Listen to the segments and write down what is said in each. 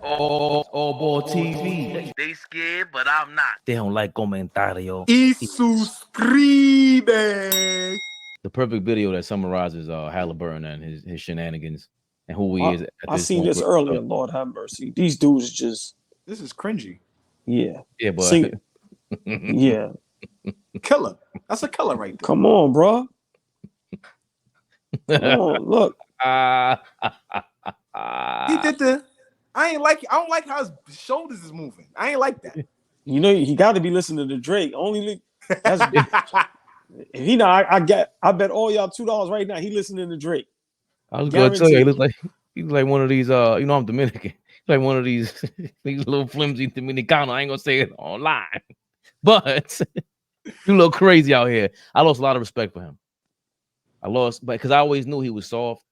AllBall TV. They scared, but I'm not. They don't like comentario. Y suscribe. The perfect video that summarizes Haliburton and his shenanigans and who he is. I seen this earlier. Lord have mercy. These dudes just. This is cringy. Yeah. Yeah, but yeah. Killer. That's a killer right there. Come on, bro. Come on, look. He did the. I don't like how his shoulders is moving. I ain't like that. You know, he got to be listening to Drake. That's if he not, I bet all y'all $2 right now. He listening to Drake. I was gonna tell you, he looks like one of these. I'm Dominican. He's like one of these little flimsy Dominicano. I ain't gonna say it online, but you look crazy out here. I lost a lot of respect for him. But because I always knew he was soft.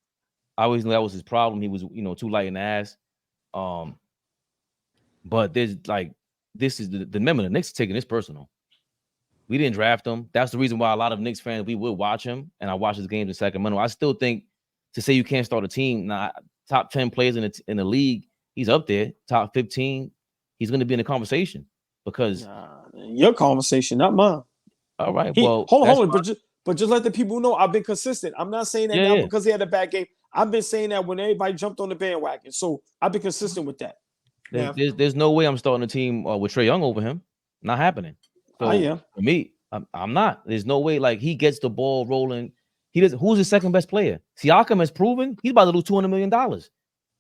I always knew that was his problem. He was, too light in the ass. But this is the member. The Knicks are taking this personal. We didn't draft him. That's the reason why a lot of Knicks fans, we would watch him, and I watch his games in Sacramento. I still think to say you can't start a team, top 10 players in the league, he's up there, top 15. He's going to be in the conversation because your conversation, not mine. All right. Hold on, but just let the people know I've been consistent. I'm not saying that now because he had a bad game. I've been saying that when everybody jumped on the bandwagon. So I've been consistent with that. There's no way I'm starting a team with Trae Young over him. Not happening. So for me, I'm not. There's no way. Like, he gets the ball rolling. He doesn't. Who's his second best player? Siakam has proven he's about to lose $200 million.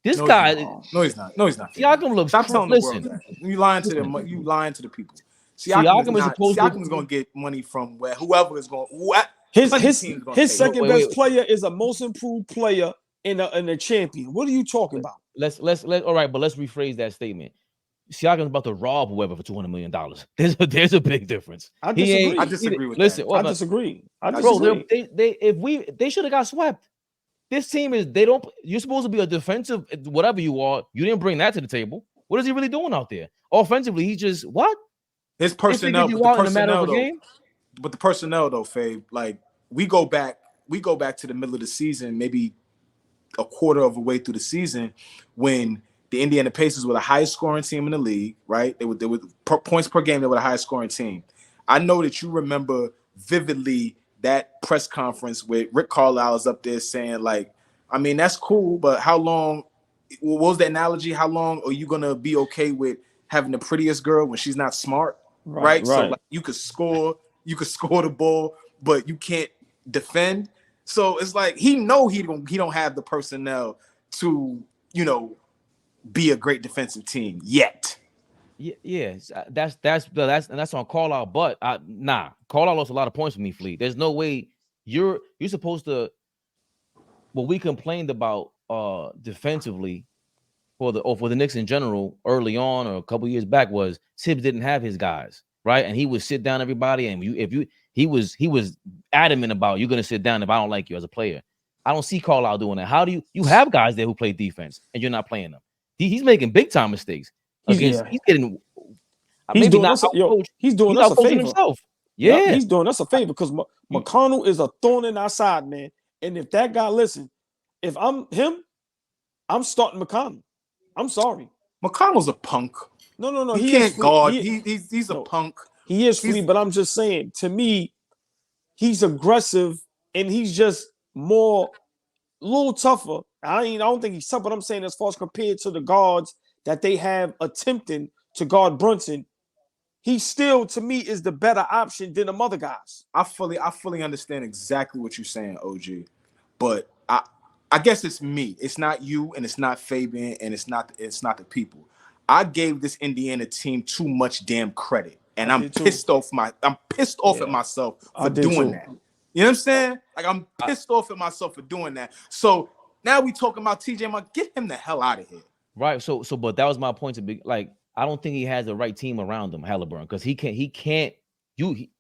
This guy. No, he's not. Siakam looks. Stop telling the world that. You lying to them. You lying to the people. Siakam is going to get money from whoever is going. His second best player is a most improved player in a champion. What are you talking about? Let's all right, but let's rephrase that statement. Siakam's about to rob whoever for $200 million. There's a big difference. I disagree with that. I disagree. They should have got swept. This team you're supposed to be a defensive, whatever you are. You didn't bring that to the table. What is he really doing out there? Offensively, he just what? His personnel, but the personnel though, Faye, like we go back to the middle of the season, maybe a quarter of a way through the season, when the Indiana Pacers were the highest scoring team in the league, right? They were points per game. They were the highest scoring team. I know that you remember vividly that press conference where Rick Carlisle is up there saying, like, I mean, that's cool, but how long? What was the analogy? How long are you gonna be okay with having the prettiest girl when she's not smart? Right. So like, you could score the ball, but you can't defend. So it's like he don't have the personnel to, be a great defensive team yet. Yeah, that's on Carlisle. But Carlisle lost a lot of points for me, Fleet. There's no way you're supposed to. What we complained about defensively for the Knicks in general early on or a couple years back was Tibbs didn't have his guys, right? And he would sit down everybody, and he was adamant about you're gonna sit down if I don't like you as a player. I don't see Carlisle doing that. How do you have guys there who play defense and you're not playing them? He's making big time mistakes. He's doing us a favor. Himself. Yeah, he's doing us a favor because McConnell is a thorn in our side, man. And if that guy, listen, if I'm him, I'm starting McConnell. I'm sorry. McConnell's a punk. No. He can't guard. He's a punk. He is free, but I'm just saying, to me, he's aggressive and he's just a little tougher. I don't think he's tough, but I'm saying as far as compared to the guards that they have attempting to guard Brunson, he still, to me, is the better option than the other guys. I fully understand exactly what you're saying, OG. But I guess it's me. It's not you, and it's not Fabian, and it's not the people. I gave this Indiana team too much damn credit, and I'm pissed off at myself for doing that. You know what I'm saying? Like, I'm pissed off at myself for doing that. So now we talking about TJ. I'm like, get him the hell out of here. Right. So, but that was my point to be like, I don't think he has the right team around him, Haliburton, because he can't.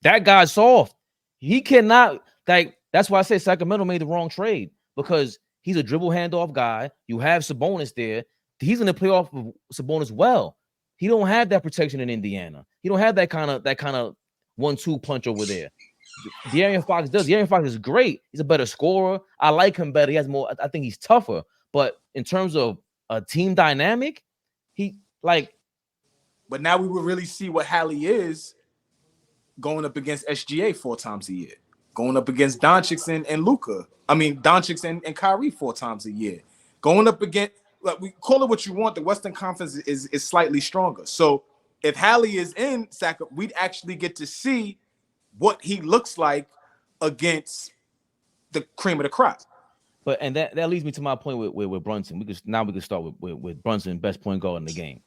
That guy's soft. He cannot. Like, that's why I say Sacramento made the wrong trade, because he's a dribble handoff guy. You have Sabonis there. He's going to play off of Sabonis well. He don't have that protection in Indiana. He don't have that kind of 1-2 punch over there. De'Aaron Fox does. De'Aaron Fox is great. He's a better scorer. I like him better. He has more. I think he's tougher. But in terms of a team dynamic, But now we will really see what Hallie is going up against SGA 4 times a year, going up against Doncic and Luka. I mean, Doncic and Kyrie 4 times a year, going up against, like, we call it what you want. The Western Conference is slightly stronger. So if Hallie is in Sacramento, we'd actually get to see what he looks like against the cream of the crop. But and that leads me to my point with Brunson. We can start with Brunson, best point guard in the game.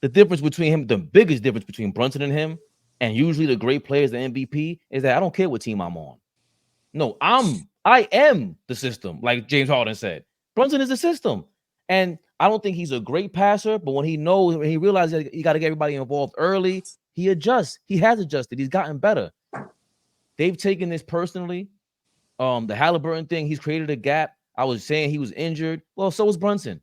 The difference between him, the biggest difference between Brunson and him, and usually the great players, the MVP, is that I don't care what team I'm on. No, I am the system, like James Harden said. Brunson is the system. And I don't think he's a great passer, but when he realizes that he got to get everybody involved early, he adjusts. He has adjusted. He's gotten better. They've taken this personally. The Haliburton thing, he's created a gap. I was saying he was injured. Well, so was Brunson.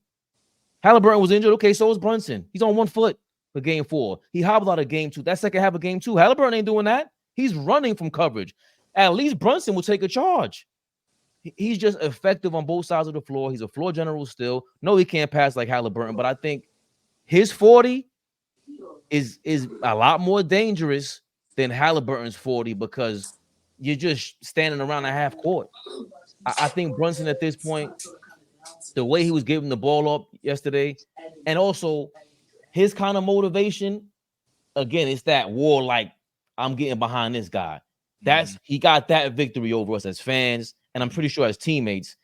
Haliburton was injured. Okay, so was Brunson. He's on 1 foot for game 4. He hobbled out of game 2. That second half of game 2, Haliburton ain't doing that. He's running from coverage. At least Brunson will take a charge. He's just effective on both sides of the floor. He's a floor general still. No, he can't pass like Haliburton, but I think his 40 is a lot more dangerous than Haliburton's 40 because you're just standing around a half court. I think Brunson at this point, the way he was giving the ball up yesterday, and also his kind of motivation, again, it's that war, like, I'm getting behind this guy. He got that victory over us as fans, and I'm pretty sure as teammates.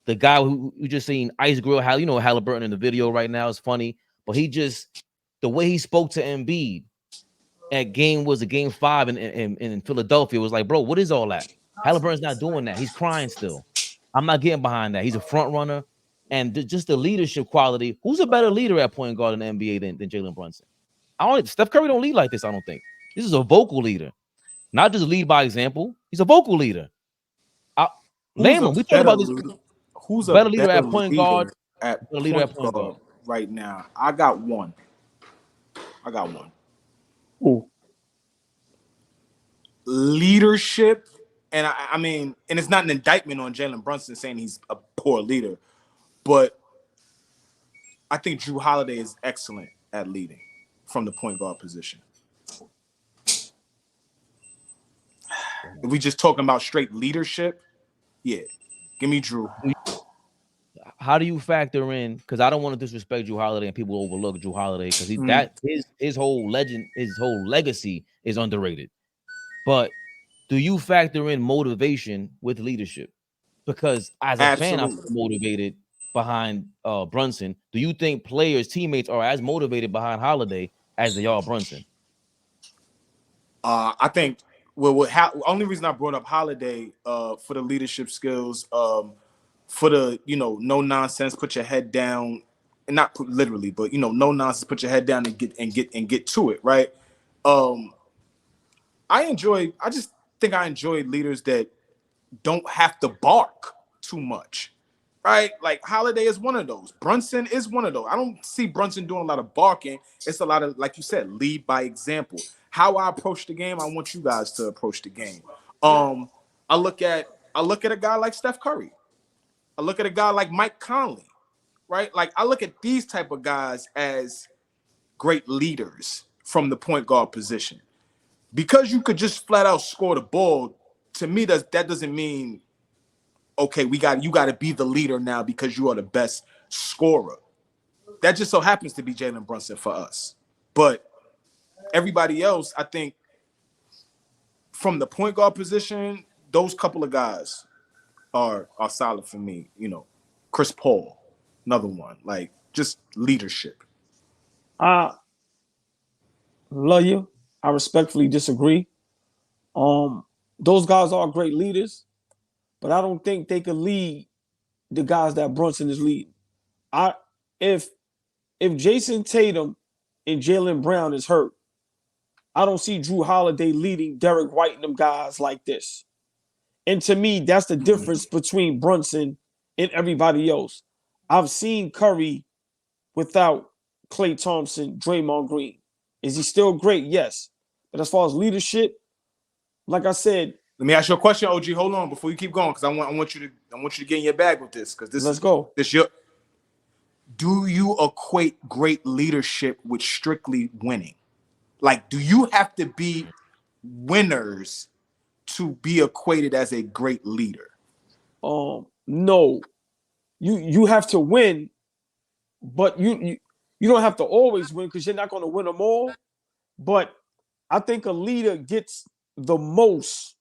The guy who you just seen Ice Grill, Haliburton in the video right now is funny, but the way he spoke to Embiid at game 5 in Philadelphia was like, bro, what is all that? Haliburton's not doing that. He's crying still. I'm not getting behind that. He's a front runner, and just the leadership quality. Who's a better leader at point guard in the NBA than Jalen Brunson? Steph Curry don't lead like this. I don't think this is a vocal leader, not just lead by example. He's a vocal leader. Name him. We talked about this. Who's better leader at point guard? Right now? I got one. Ooh. Leadership, and I mean, and it's not an indictment on Jalen Brunson saying he's a poor leader, but I think Jrue Holiday is excellent at leading from the point guard position. If we just talking about straight leadership, yeah, give me Jrue. How do you factor in? Because I don't want to disrespect Jrue Holiday and people overlook Jrue Holiday because his whole legend, his whole legacy is underrated. But do you factor in motivation with leadership? Because as a fan, I'm motivated behind Brunson. Do you think players, teammates are as motivated behind Holiday as they are Brunson? I think only reason I brought up Holiday for the leadership skills, for the no nonsense, put your head down, and not literally, but no nonsense, put your head down and get to it, right? I just think I enjoy leaders that don't have to bark too much, right? Like Holiday is one of those. Brunson is one of those. I don't see Brunson doing a lot of barking. It's a lot of, like you said, lead by example. How I approach the game, I want you guys to approach the game. I look at a guy like Steph Curry. I look at a guy like Mike Conley, right? Like I look at these type of guys as great leaders from the point guard position. Because you could just flat out score the ball, to me, that doesn't mean, okay, you got to be the leader now because you are the best scorer. That just so happens to be Jalen Brunson for us. But everybody else, I think, from the point guard position, those couple of guys are solid for me. Chris Paul, another one. Like, just leadership. Love you. I respectfully disagree. Those guys are great leaders, but I don't think they could lead the guys that Brunson is leading. If Jason Tatum and Jaylen Brown is hurt, I don't see Jrue Holiday leading Derek White and them guys like this. And to me, that's the difference between Brunson and everybody else. I've seen Curry without Klay Thompson, Draymond Green. Is he still great? Yes. But as far as leadership, like I said, let me ask you a question, OG. Hold on before you keep going, because I want you to get in your bag with this. Because let's go. do you equate great leadership with strictly winning? Like, do you have to be winners to be equated as a great leader? No. You have to win, but you don't have to always win because you're not going to win them all. But I think a leader gets the most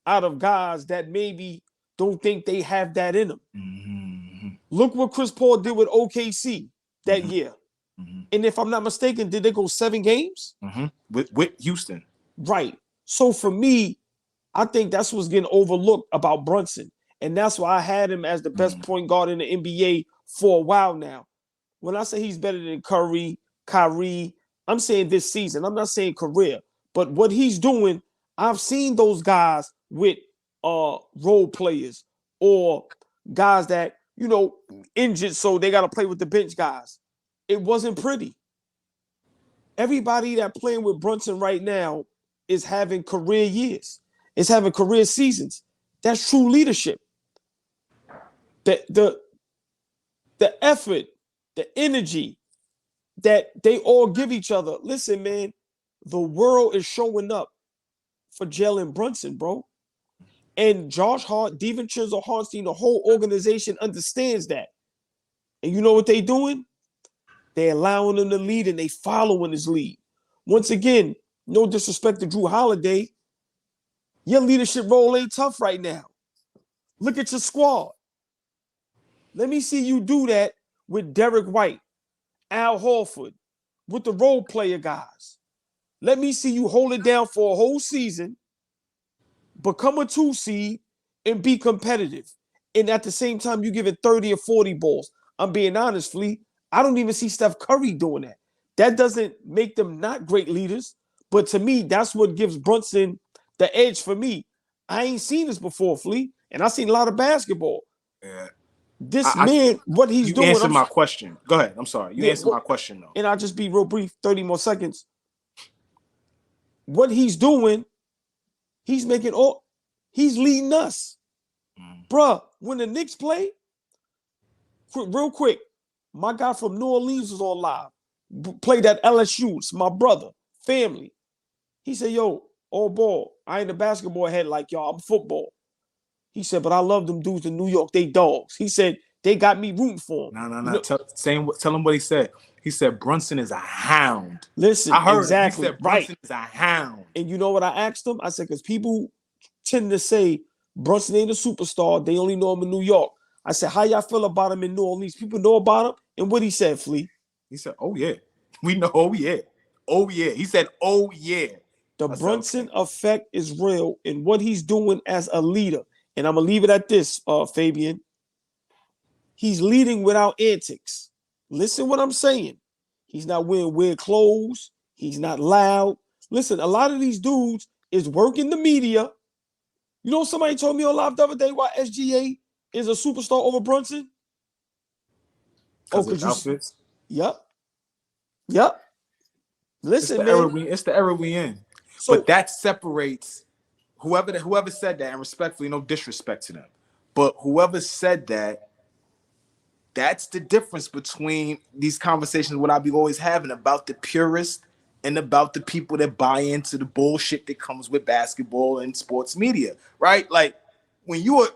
out of guys that maybe don't think they have that in them. Mm-hmm. Look what Chris Paul did with OKC that year. Mm-hmm. And if I'm not mistaken, did they go 7 games? Mm-hmm. With Houston. Right. So for me, I think that's what's getting overlooked about Brunson. And that's why I had him as the best point guard in the NBA for a while now. When I say he's better than Curry, Kyrie, I'm saying this season. I'm not saying career. But what he's doing, I've seen those guys with role players or guys that, injured, so they got to play with the bench guys. It wasn't pretty. Everybody that playing with Brunson right now is having career years. It's having career seasons. That's true leadership. The effort, the energy that they all give each other. Listen, man, the world is showing up for Jalen Brunson, bro. And Josh Hart, DiVincenzo Hartstein, the whole organization understands that. And you know what they doing? They're allowing him to lead and they following his lead. Once again, no disrespect to Drew Holiday. Your leadership role ain't tough right now. Look at your squad. Let me see you do that with Derek White, Al Horford, with the role player guys. Let me see you hold it down for a whole season, become a 2 seed, and be competitive. And at the same time, you give it 30 or 40 balls. I'm being honest, Flea. I don't even see Steph Curry doing that. That doesn't make them not great leaders. But to me, that's what gives Brunson the edge for me. I ain't seen this before, Flea. And I've seen a lot of basketball. Yeah. This man, what he's doing. You answered my question. Go ahead. I'm sorry. You answered my question, though. And I'll just be real brief, 30 more seconds. What he's doing, he's leading us. Bruh, when the Knicks play, real quick, my guy from New Orleans was on live. Played at LSU. It's my brother, family. He said, yo, AllBall, I ain't a basketball head like y'all. I'm football. He said, but I love them dudes in New York. They dogs. He said, they got me rooting for them. No. Tell him what he said. He said, Brunson is a hound. Listen, I heard exactly. He said, Brunson is a hound. And you know what I asked him? I said, because people tend to say Brunson ain't a superstar. They only know him in New York. I said, how y'all feel about him in New Orleans? People know about him. And what he said, Flea? He said, oh, yeah. We know, oh, yeah. Oh, yeah. He said, oh, yeah. The Brunson effect is real in what he's doing as a leader. And I'm going to leave it at this, Fabian. He's leading without antics. Listen what I'm saying. He's not wearing weird clothes. He's not loud. Listen, a lot of these dudes is working the media. You know, somebody told me on live the other day why SGA is a superstar over Brunson? Because of outfits? Yep. Listen, it's the era we in. So, but that separates whoever said that, and respectfully, no disrespect to them, but whoever said that, that's the difference between these conversations what I be always having about the purists and about the people that buy into the bullshit that comes with basketball and sports media, right? Like when you're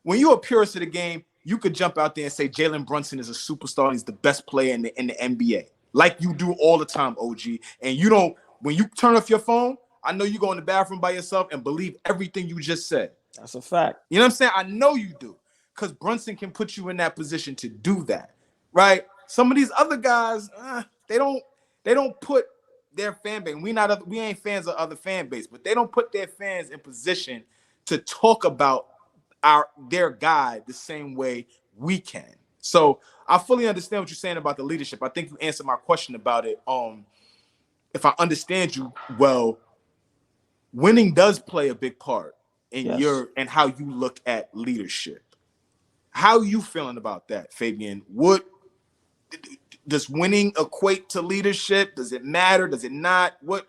a purist of the game, you could jump out there and say Jalen Brunson is a superstar. He's the best player in the NBA, like you do all the time, OG. And you don't, when you turn off your phone, I know you go in the bathroom by yourself and believe everything you just said. That's a fact. You know what I'm saying? I know you do. Because Brunson can put you in that position to do that, right? Some of these other guys, they don't put their fan base. We ain't fans of other fan base, but they don't put their fans in position to talk about their guy the same way we can. So I fully understand what you're saying about the leadership. I think you answered my question about it. If I understand you well, winning does play a big part in and how you look at leadership. How are you feeling about that, Fabian? What does winning equate to leadership? Does it matter? Does it not? What?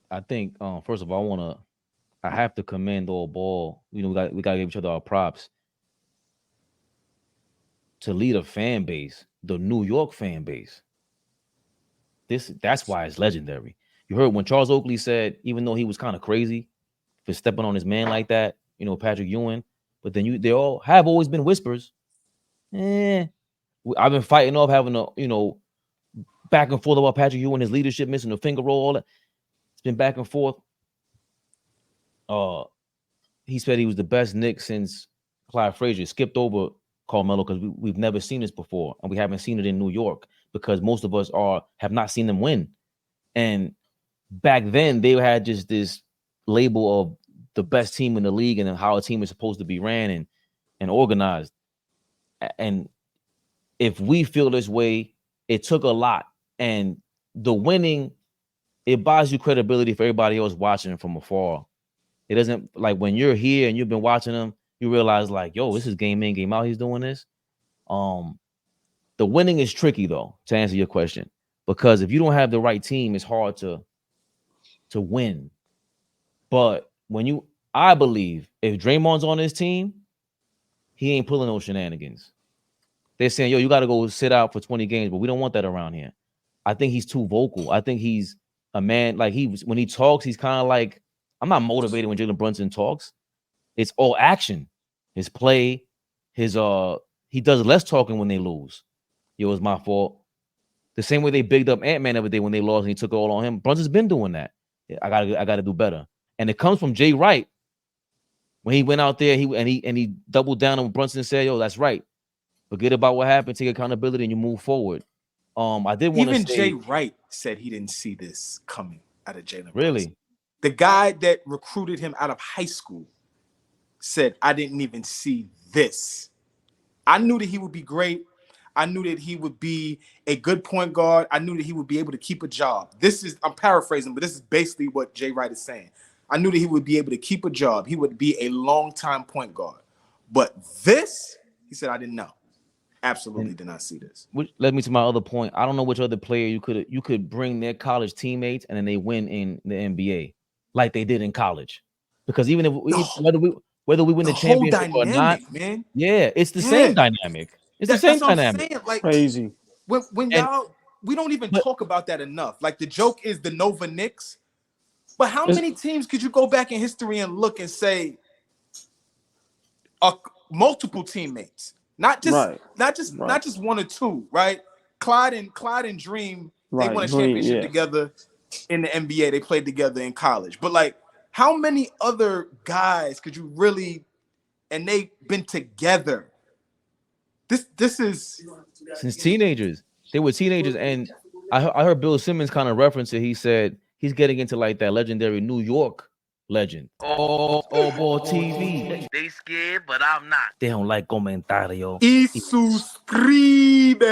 I think first of all, I have to commend AllBall. You know, we gotta give each other our props to lead a fan base, the New York fan base. That's why it's legendary. You heard when Charles Oakley said, even though he was kind of crazy for stepping on his man like that, Patrick Ewing, but then they all have always been whispers. I've been fighting off having a, back and forth about Patrick Ewing, his leadership, missing the finger roll, all that. It's been back and forth. He said he was the best Knick since Clyde Frazier. Skipped over Carmelo because we've never seen this before, and we haven't seen it in New York because most of us have not seen them win. And back then, they had just this label of the best team in the league and how a team is supposed to be ran and organized. And if we feel this way, it took a lot. And the winning, it buys you credibility for everybody else watching from afar. It doesn't, like when you're here and you've been watching them, you realize like, yo, this is game in, game out. He's doing this. The winning is tricky though, to answer your question, because if you don't have the right team, it's hard to win. But I believe if Draymond's on this team, he ain't pulling no shenanigans. They're saying, yo, you got to go sit out for 20 games, but we don't want that around here. I think he's too vocal. I think he's a man, like when he talks, he's kind of like, I'm not motivated when Jalen Brunson talks. It's all action. His play, he does less talking when they lose. Yo, it's my fault. The same way they bigged up Ant-Man every day when they lost and he took it all on him. Brunson's been doing that. I gotta do better. And it comes from Jay Wright. When he went out there, he doubled down on Brunson and said, yo, that's right. Forget about what happened, take accountability, and you move forward. I did want to say, even Jay Wright said he didn't see this coming out of Jalen. Really? Brunson. The guy that recruited him out of high school said, I didn't even see this. I knew that he would be great. I knew that he would be a good point guard. I knew that he would be able to keep a job. I'm paraphrasing, but this is basically what Jay Wright is saying. I knew that he would be able to keep a job. He would be a long-time point guard. But this, he said, I didn't know. Absolutely did not see this. Which led me to my other point. I don't know which other player you could bring their college teammates and then they win in the NBA like they did in college. Because even if whether we win the championship or not, man. Yeah, it's the same dynamic. It's the same dynamic. Saying, like, crazy. When y'all, we don't even talk about that enough. Like the joke is the Nova Knicks. But how many teams could you go back in history and look and say multiple teammates? Not just one or two, right? Clyde and Dream, they won a championship together in the NBA. They played together in college. But like, how many other guys could you really, and they've been together? This is since teenagers. They were teenagers, and I heard Bill Simmons kind of reference it. He said he's getting into like that legendary New York legend. AllBall TV. They scared, but I'm not. They don't like comentario. Y suscribe.